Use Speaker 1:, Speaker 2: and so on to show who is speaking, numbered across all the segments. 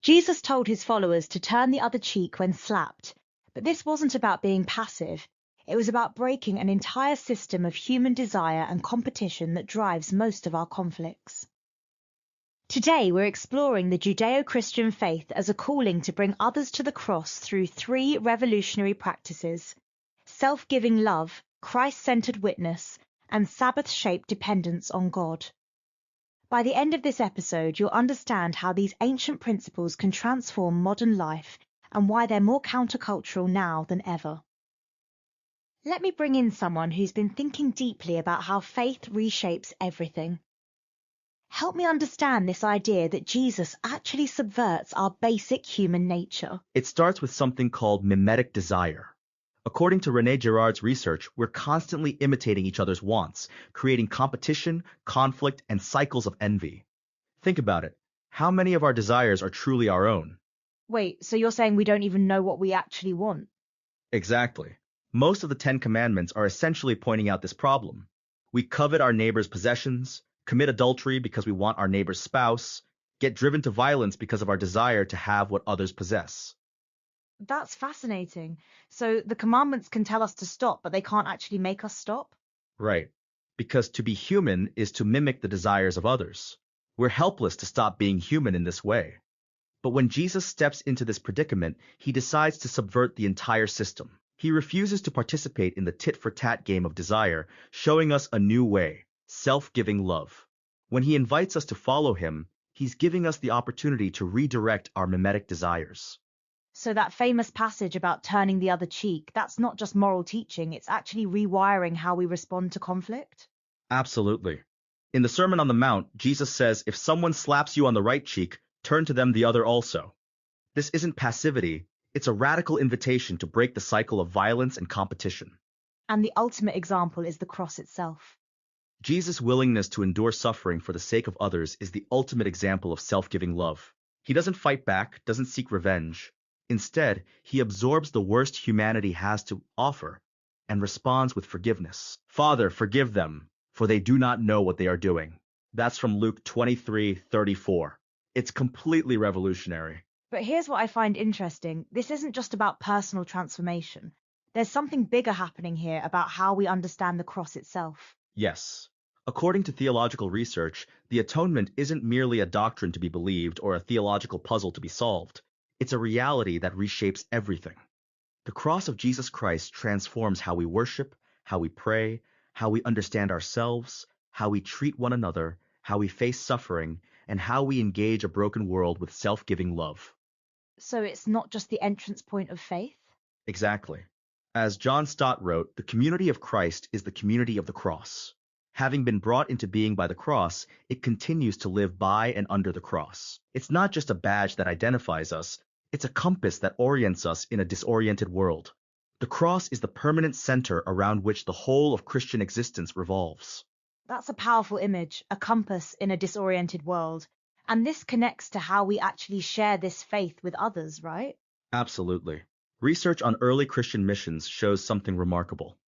Speaker 1: Jesus told his followers to turn the other cheek when slapped, but this wasn't about being passive. It was about breaking an entire system of human desire and competition that drives most of our conflicts. Today, we're exploring the Judeo-Christian faith as a calling to bring others to the cross through 3 revolutionary practices: self-giving love, Christ-centered witness, and Sabbath-shaped dependence on God. By the end of this episode, you'll understand how these ancient principles can transform modern life and why they're more countercultural now than ever. Let me bring in someone who's been thinking deeply about how faith reshapes everything. Help me understand this idea that Jesus actually subverts our basic human nature.
Speaker 2: It starts with something called mimetic desire. According to René Girard's research, we're constantly imitating each other's wants, creating competition, conflict, and cycles of envy. Think about it. How many of our desires are truly our own?
Speaker 1: Wait, so you're saying we don't even know what we actually want?
Speaker 2: Exactly. Most of the 10 Commandments are essentially pointing out this problem. We covet our neighbor's possessions, commit adultery because we want our neighbor's spouse, get driven to violence because of our desire to have what others possess.
Speaker 1: That's fascinating. So the commandments can tell us to stop, but they can't actually make us stop?
Speaker 2: Right. Because to be human is to mimic the desires of others. We're helpless to stop being human in this way. But when Jesus steps into this predicament, he decides to subvert the entire system. He refuses to participate in the tit-for-tat game of desire, showing us a new way, self-giving love. When he invites us to follow him, he's giving us the opportunity to redirect our mimetic desires.
Speaker 1: So that famous passage about turning the other cheek, that's not just moral teaching, it's actually rewiring how we respond to conflict?
Speaker 2: Absolutely. In the Sermon on the Mount, Jesus says, if someone slaps you on the right cheek, turn to them the other also. This isn't passivity, it's a radical invitation to break the cycle of violence and competition.
Speaker 1: And the ultimate example is the cross itself.
Speaker 2: Jesus' willingness to endure suffering for the sake of others is the ultimate example of self-giving love. He doesn't fight back, doesn't seek revenge. Instead, he absorbs the worst humanity has to offer and responds with forgiveness. Father, forgive them, for they do not know what they are doing. That's from Luke 23:34. It's completely revolutionary.
Speaker 1: But here's what I find interesting. This isn't just about personal transformation. There's something bigger happening here about how we understand the cross itself.
Speaker 2: Yes. According to theological research, the atonement isn't merely a doctrine to be believed or a theological puzzle to be solved. It's a reality that reshapes everything. The cross of Jesus Christ transforms how we worship, how we pray, how we understand ourselves, how we treat one another, how we face suffering, and how we engage a broken world with self-giving love.
Speaker 1: So it's not just the entrance point of faith?
Speaker 2: Exactly. As John Stott wrote, the community of Christ is the community of the cross. Having been brought into being by the cross, it continues to live by and under the cross. It's not just a badge that identifies us, it's a compass that orients us in a disoriented world. The cross is the permanent center around which the whole of Christian existence revolves.
Speaker 1: That's a powerful image, a compass in a disoriented world. And this connects to how we actually share this faith with others, right?
Speaker 2: Absolutely. Research on early Christian missions shows something remarkable.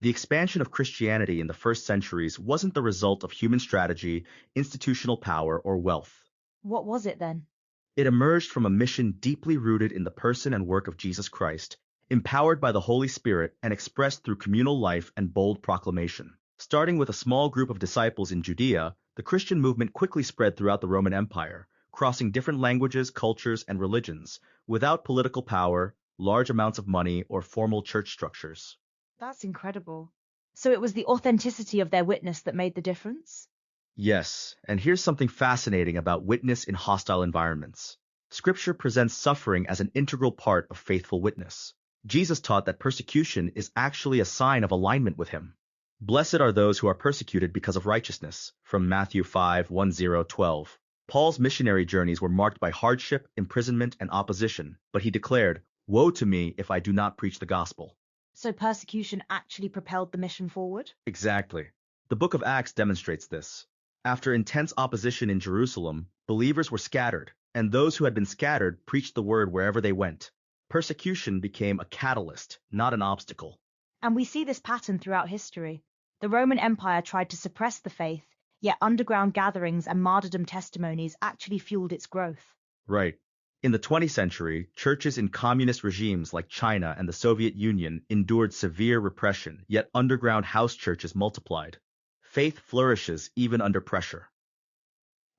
Speaker 2: The expansion of Christianity in the first centuries wasn't the result of human strategy, institutional power, or wealth.
Speaker 1: What was it then?
Speaker 2: It emerged from a mission deeply rooted in the person and work of Jesus Christ, empowered by the Holy Spirit and expressed through communal life and bold proclamation. Starting with a small group of disciples in Judea, the Christian movement quickly spread throughout the Roman Empire, crossing different languages, cultures, and religions, without political power, large amounts of money, or formal church structures.
Speaker 1: That's incredible. So it was the authenticity of their witness that made the difference?
Speaker 2: Yes, and here's something fascinating about witness in hostile environments. Scripture presents suffering as an integral part of faithful witness. Jesus taught that persecution is actually a sign of alignment with him. Blessed are those who are persecuted because of righteousness, from Matthew 5:10-12. Paul's missionary journeys were marked by hardship, imprisonment, and opposition, but he declared, "Woe to me if I do not preach the gospel."
Speaker 1: So persecution actually propelled the mission forward?
Speaker 2: Exactly. The book of Acts demonstrates this. After intense opposition in Jerusalem, believers were scattered, and those who had been scattered preached the word wherever they went. Persecution became a catalyst, not an obstacle.
Speaker 1: And we see this pattern throughout history. The Roman Empire tried to suppress the faith, yet underground gatherings and martyrdom testimonies actually fueled its growth.
Speaker 2: Right. In the 20th century, churches in communist regimes like China and the Soviet Union endured severe repression, yet underground house churches multiplied. Faith flourishes even under pressure.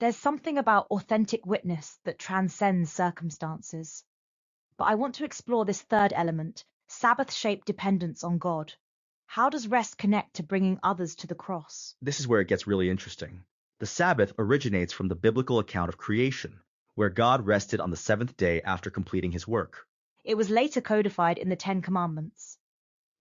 Speaker 1: There's something about authentic witness that transcends circumstances. But I want to explore this third element, Sabbath-shaped dependence on God. How does rest connect to bringing others to the cross?
Speaker 2: This is where it gets really interesting. The Sabbath originates from the biblical account of creation, where God rested on the seventh day after completing his work.
Speaker 1: It was later codified in the Ten Commandments.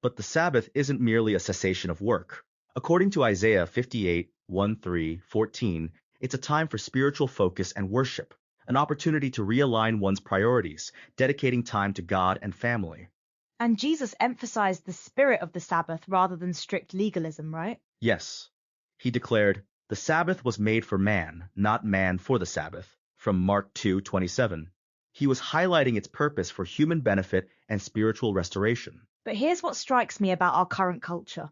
Speaker 2: But the Sabbath isn't merely a cessation of work. According to Isaiah 58, 1-3-14, it's a time for spiritual focus and worship, an opportunity to realign one's priorities, dedicating time to God and family.
Speaker 1: And Jesus emphasized the spirit of the Sabbath rather than strict legalism, right?
Speaker 2: Yes, he declared, "The Sabbath was made for man, not man for the Sabbath," from Mark 2:27. He was highlighting its purpose for human benefit and spiritual restoration.
Speaker 1: But here's what strikes me about our current culture.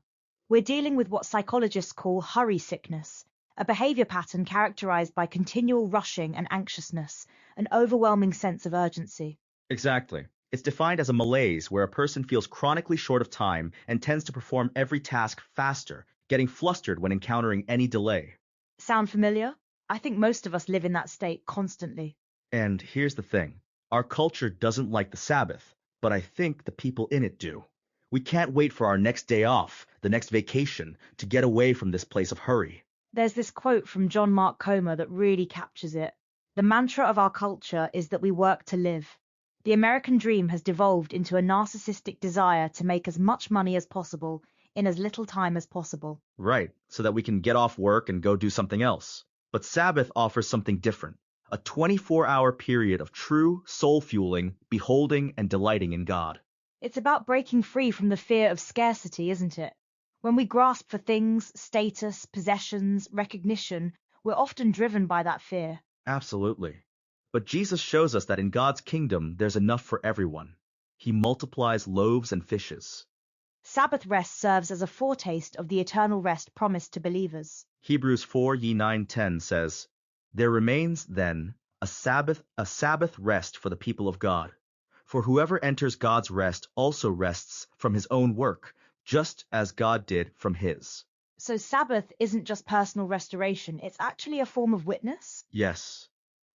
Speaker 1: We're dealing with what psychologists call hurry sickness, a behavior pattern characterized by continual rushing and anxiousness, an overwhelming sense of urgency.
Speaker 2: Exactly. It's defined as a malaise where a person feels chronically short of time and tends to perform every task faster, getting flustered when encountering any delay.
Speaker 1: Sound familiar? I think most of us live in that state constantly.
Speaker 2: And here's the thing. Our culture doesn't like the Sabbath, but I think the people in it do. We can't wait for our next day off, the next vacation, to get away from this place of hurry.
Speaker 1: There's this quote from John Mark Comer that really captures it. The mantra of our culture is that we work to live. The American dream has devolved into a narcissistic desire to make as much money as possible in as little time as possible.
Speaker 2: Right, so that we can get off work and go do something else. But Sabbath offers something different, a 24-hour period of true soul fueling, beholding, and delighting in God.
Speaker 1: It's about breaking free from the fear of scarcity, isn't it? When we grasp for things, status, possessions, recognition, we're often driven by that fear.
Speaker 2: Absolutely. But Jesus shows us that in God's kingdom, there's enough for everyone. He multiplies loaves and fishes.
Speaker 1: Sabbath rest serves as a foretaste of the eternal rest promised to believers.
Speaker 2: Hebrews 4:9-10 says, "There remains, then, a Sabbath rest for the people of God. For whoever enters God's rest also rests from his own work, just as God did from his."
Speaker 1: So Sabbath isn't just personal restoration, it's actually a form of witness?
Speaker 2: Yes.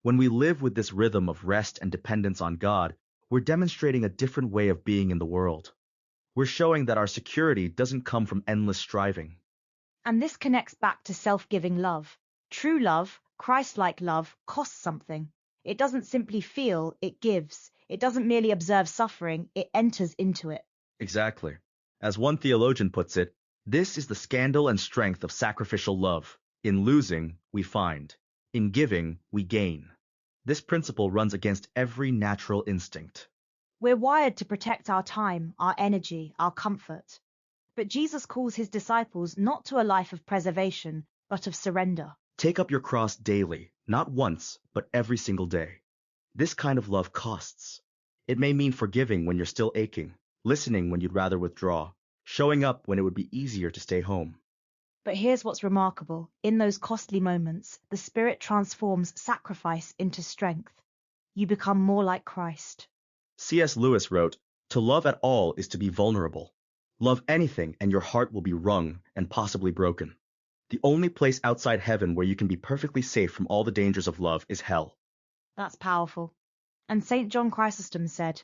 Speaker 2: When we live with this rhythm of rest and dependence on God, we're demonstrating a different way of being in the world. We're showing that our security doesn't come from endless striving.
Speaker 1: And this connects back to self-giving love. True love, Christ-like love, costs something. It doesn't simply feel, it gives. It doesn't merely observe suffering, it enters into it.
Speaker 2: Exactly. As one theologian puts it, this is the scandal and strength of sacrificial love. In losing, we find. In giving, we gain. This principle runs against every natural instinct.
Speaker 1: We're wired to protect our time, our energy, our comfort. But Jesus calls his disciples not to a life of preservation, but of surrender.
Speaker 2: Take up your cross daily, not once, but every single day. This kind of love costs. It may mean forgiving when you're still aching, listening when you'd rather withdraw, showing up when it would be easier to stay home.
Speaker 1: But here's what's remarkable. In those costly moments, the Spirit transforms sacrifice into strength. You become more like Christ.
Speaker 2: C.S. Lewis wrote, "To love at all is to be vulnerable. Love anything and your heart will be wrung and possibly broken. The only place outside heaven where you can be perfectly safe from all the dangers of love is hell."
Speaker 1: That's powerful. And St. John Chrysostom said,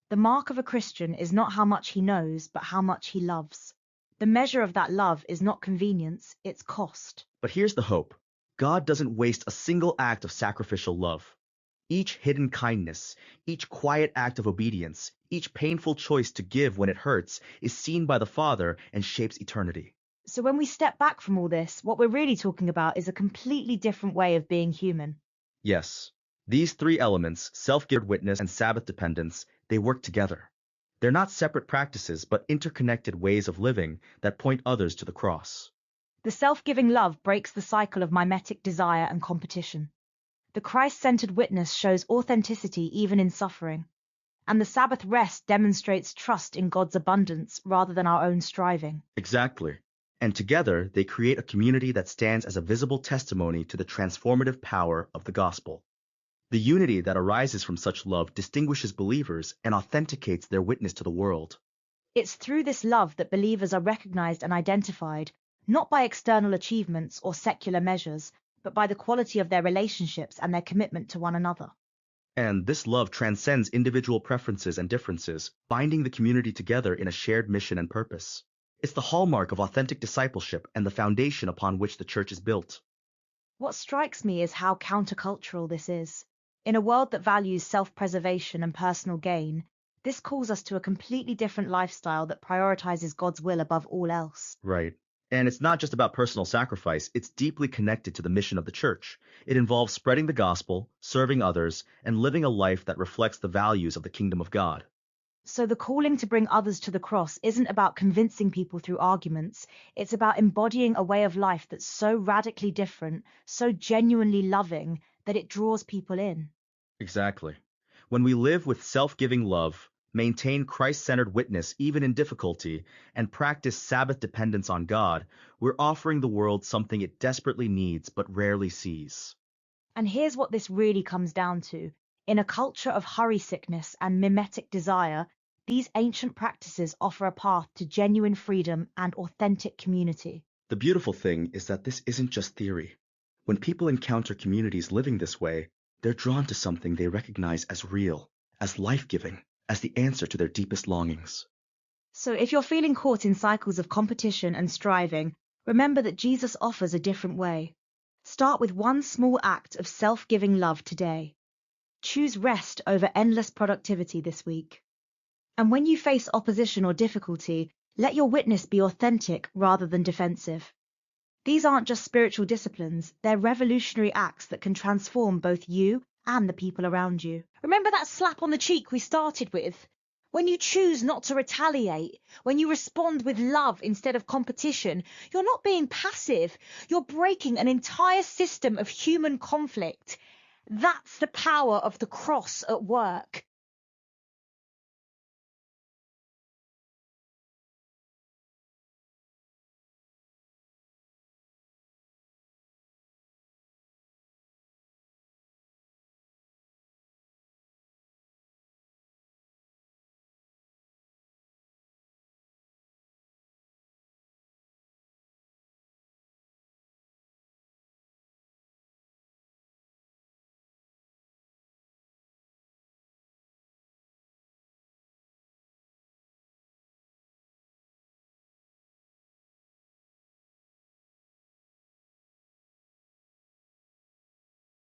Speaker 1: "The mark of a Christian is not how much he knows, but how much he loves. The measure of that love is not convenience, it's cost."
Speaker 2: But here's the hope. God doesn't waste a single act of sacrificial love. Each hidden kindness, each quiet act of obedience, each painful choice to give when it hurts is seen by the Father and shapes eternity.
Speaker 1: So when we step back from all this, what we're really talking about is a completely different way of being human.
Speaker 2: Yes, these three elements, self-given witness and Sabbath dependence, they work together. They're not separate practices, but interconnected ways of living that point others to the cross.
Speaker 1: The self-giving love breaks the cycle of mimetic desire and competition. The Christ-centered witness shows authenticity even in suffering. And the Sabbath rest demonstrates trust in God's abundance rather than our own striving.
Speaker 2: Exactly. And together, they create a community that stands as a visible testimony to the transformative power of the gospel. The unity that arises from such love distinguishes believers and authenticates their witness to the world.
Speaker 1: It's through this love that believers are recognized and identified, not by external achievements or secular measures, but by the quality of their relationships and their commitment to one another.
Speaker 2: And this love transcends individual preferences and differences, binding the community together in a shared mission and purpose. It's the hallmark of authentic discipleship and the foundation upon which the church is built.
Speaker 1: What strikes me is how countercultural this is. In a world that values self-preservation and personal gain, this calls us to a completely different lifestyle that prioritizes God's will above all else.
Speaker 2: Right. And it's not just about personal sacrifice, it's deeply connected to the mission of the church. It involves spreading the gospel, serving others, and living a life that reflects the values of the kingdom of God.
Speaker 1: So the calling to bring others to the cross isn't about convincing people through arguments. It's about embodying a way of life that's so radically different, so genuinely loving, that it draws people in.
Speaker 2: Exactly. When we live with self-giving love, maintain Christ-centered witness even in difficulty, and practice Sabbath dependence on God, we're offering the world something it desperately needs but rarely sees.
Speaker 1: And here's what this really comes down to. In a culture of hurry sickness and mimetic desire, these ancient practices offer a path to genuine freedom and authentic community.
Speaker 2: The beautiful thing is that this isn't just theory. When people encounter communities living this way, they're drawn to something they recognize as real, as life-giving, as the answer to their deepest longings.
Speaker 1: So if you're feeling caught in cycles of competition and striving, remember that Jesus offers a different way. Start with one small act of self-giving love today. Choose rest over endless productivity this week. And when you face opposition or difficulty, let your witness be authentic rather than defensive. These aren't just spiritual disciplines, they're revolutionary acts that can transform both you and the people around you. Remember that slap on the cheek we started with? When you choose not to retaliate, when you respond with love instead of competition, you're not being passive, you're breaking an entire system of human conflict. That's the power of the cross at work.